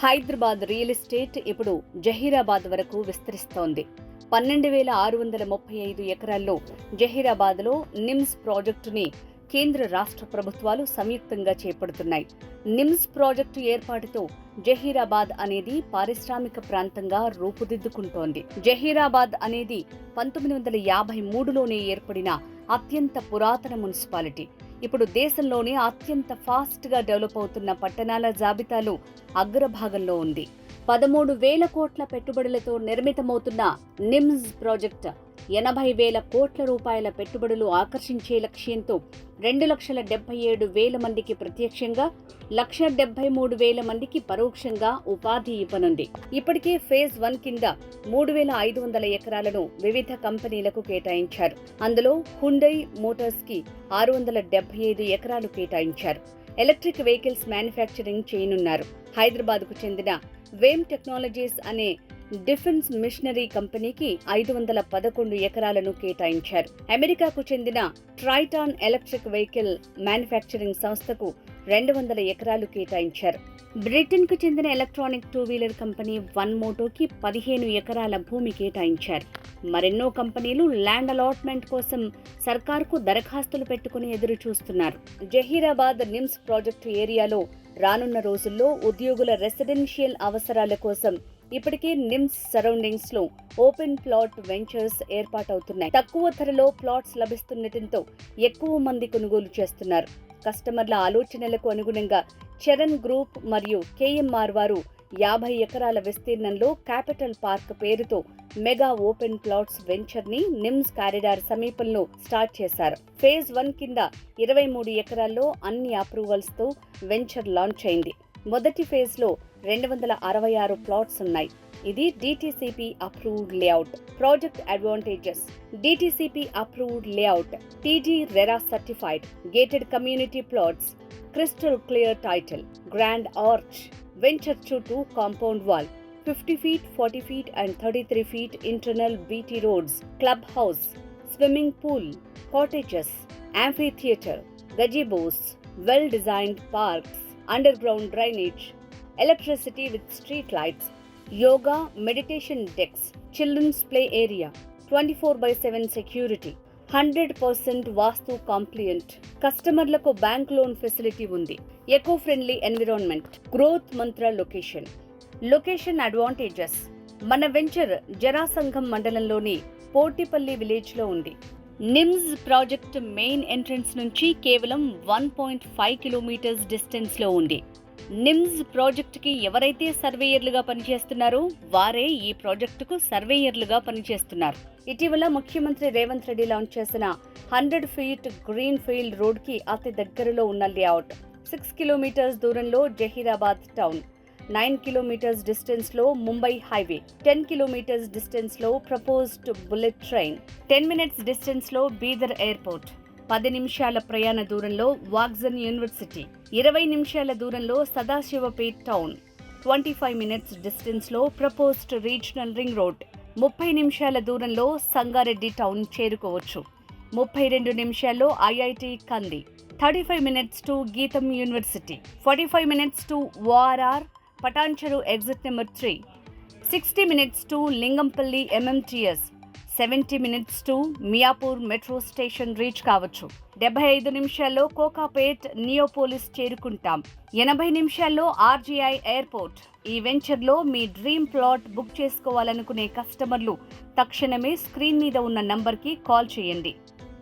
Hyderabad real estate ఇప్పుడు జహీరాబాద్ వరకు విస్తరిస్తోంది. 12,635 ఎకరాల్లో జహీరాబాద్లో నిమ్స్ ప్రాజెక్టుని కేంద్ర రాష్ట్ర ప్రభుత్వాలు సంయుక్తంగా చేపడుతున్నాయి. నిమ్స్ ప్రాజెక్టు ఏర్పాటుతో జహీరాబాద్ అనేది పారిశ్రామిక ప్రాంతంగా రూపుదిద్దుకుంటోంది. జహీరాబాద్ అనేది 1953లోనే ఏర్పడిన అత్యంత పురాతన మున్సిపాలిటీ. ఇప్పుడు దేశంలోనే అత్యంత ఫాస్ట్గా డెవలప్ అవుతున్న పట్టణాల జాబితాలో అగ్రభాగంలో ఉంది. 13,000 కోట్ల పెట్టుబడులతో నిర్మితమవుతున్న నిమ్స్ ప్రాజెక్ట్ 80,000 కోట్ల రూపాయల పెట్టుబడులు ఆకర్షించే లక్ష్యంతో 2,77,000 మందికి ప్రత్యక్షంగా, 1,73,000 మందికి పరోక్షంగా ఉపాధి ఇవ్వనుంది. ఇప్పటికే ఫేజ్ 1 కింద 3,500 ఎకరాలను వివిధ కంపెనీలకు కేటాయించారు. అందులో హుండై మోటార్స్ కి 675 ఎకరాలు కేటాయించారు. ఎలక్ట్రిక్ వెహికల్స్ మ్యానుఫ్యాక్చరింగ్ చేయనున్నారు. హైదరాబాద్ కు చెందిన వేమ్ టెక్నాలజీస్ అనే డిఫెన్స్ మిషనరీ కంపెనీకి 511 ఎకరాలను కేటాయించారు. అమెరికాకు చెందిన ట్రైటాన్ ఎలక్ట్రిక్ వెహికల్ మ్యానుఫ్యాక్చరింగ్ సంస్థకు 200 ఎకరాలు కేటాయించారు. బ్రిటన్కు చెందిన ఎలక్ట్రానిక్ 2-వీలర్ కంపెనీ వన్ మోటోకి 15 ఎకరాల భూమి కేటాయించారు. మరెన్నో కంపెనీలు ల్యాండ్ అలాట్మెంట్ కోసం సర్కార్కు దరఖాస్తులు పెట్టుకుని ఎదురు చూస్తున్నారు. జహీరాబాద్ నిమ్స్ ప్రాజెక్టు ఏరియాలో రానున్న రోజుల్లో ఉద్యోగుల రెసిడెన్షియల్ అవసరాల కోసం ఇప్పటికే నిమ్స్ సరౌండింగ్స్ లో ఓపెన్ ప్లాట్ వెంచర్స్ ఏర్పాటవుతున్నాయి. తక్కువ ధరలో ప్లాట్స్ లభిస్తుండటంతో ఎక్కువ మంది కొనుగోలు చేస్తున్నారు. కస్టమర్ల ఆలోచనలకు అనుగుణంగా చరణ్ గ్రూప్ మరియు కేఎంఆర్ వారు 50 ఎకరాల విస్తీర్ణంలో క్యాపిటల్ పార్క్ పేరుతో మెగా ఓపెన్ ప్లాట్స్ వెంచర్ ని నిమ్స్ కారిడార్ సమీపంలో స్టార్ట్ చేశారు. ఫేజ్ 1 కింద 23 ఎకరాల్లో అన్ని అప్రూవల్స్ తో వెంచర్ లాంచ్ అయింది. మొదటి ఫేజ్ లో 266 ప్లాట్స్ ఉన్నాయి. ఇది DTCP approved layout. Project advantages: DTCP approved layout, TG RERA certified, gated community plots, crystal clear title, grand arch, venture చుట్టూ compound wall, 50 feet, 40 feet and 33 feet internal BT roads, club house, swimming pool, cottages, amphitheater, gazebos, well-designed parks, underground drainage, electricity with street lights, yoga, meditation decks, children's play area, 24/7 security, 100% వాస్తు కాంప్లియంట్. కస్టమర్లకు bank loan facility ఉంది. Eco friendly environment. Growth మంత్ర location advantages: మన venture Jharasangam మండలంలోని పోటిపల్లి village లో ఉంది. NIMS project main entrance నుంచి కేవలం 1.5 kilometres distance లో ఉంది. నిమ్స్ ప్రాజెక్టుకి ఎవరైతే సర్వేయర్లుగా పనిచేస్తున్నారో వారే ఈ ప్రాజెక్టుకు సర్వేయర్లుగా పనిచేస్తున్నారు. ఇటీవల ముఖ్యమంత్రి రేవంత్ రెడ్డి లాంచ్ చేసిన 100 feet గ్రీన్ ఫీల్డ్ రోడ్ కి అతి దగ్గరలో ఉన్న లేఅవుట్. 6 కిలోమీటర్స్ దూరంలో జహీరాబాద్ టౌన్, 9 కిలోమీటర్స్ డిస్టెన్స్ లో ముంబై హైవే, 10 కిలోమీటర్స్ డిస్టెన్స్ లో proposed bullet train, 10 minutes distance లో బీదర్ ఎయిర్పోర్ట్, 10 నిమిషాల ప్రయాణ దూరంలో వాగ్జన్ యూనివర్సిటీ, 20 నిమిషాల దూరంలో సదాశివపేట్ టౌన్, 25 minutes డిస్టెన్స్ లో ప్రపోజ్డ్ రీజనల్ రింగ్ రోడ్, 30 నిమిషాల దూరంలో సంగారెడ్డి టౌన్ చేరుకోవచ్చు. 32 నిమిషాల్లో IIT Kandi, 35 minutes to GITAM university, 45 minutes to ORR Patancheru exit number 3, 60 minutes to Lingampalli MMTS, 70 minutes to Miyapur metro station reach కావచ్చు. 75 నిమిషాల్లో కోకాపేట్ నియోపోలిస్ చేరుకుంటాం. 80 నిమిషాల్లో ఆర్జీఐ ఎయిర్పోర్ట్. ఈ వెంచర్లో మీ డ్రీమ్ ప్లాట్ బుక్ చేసుకోవాలనుకునే కస్టమర్లు తక్షణమే స్క్రీన్ మీద ఉన్న నంబర్కి కాల్ చేయండి.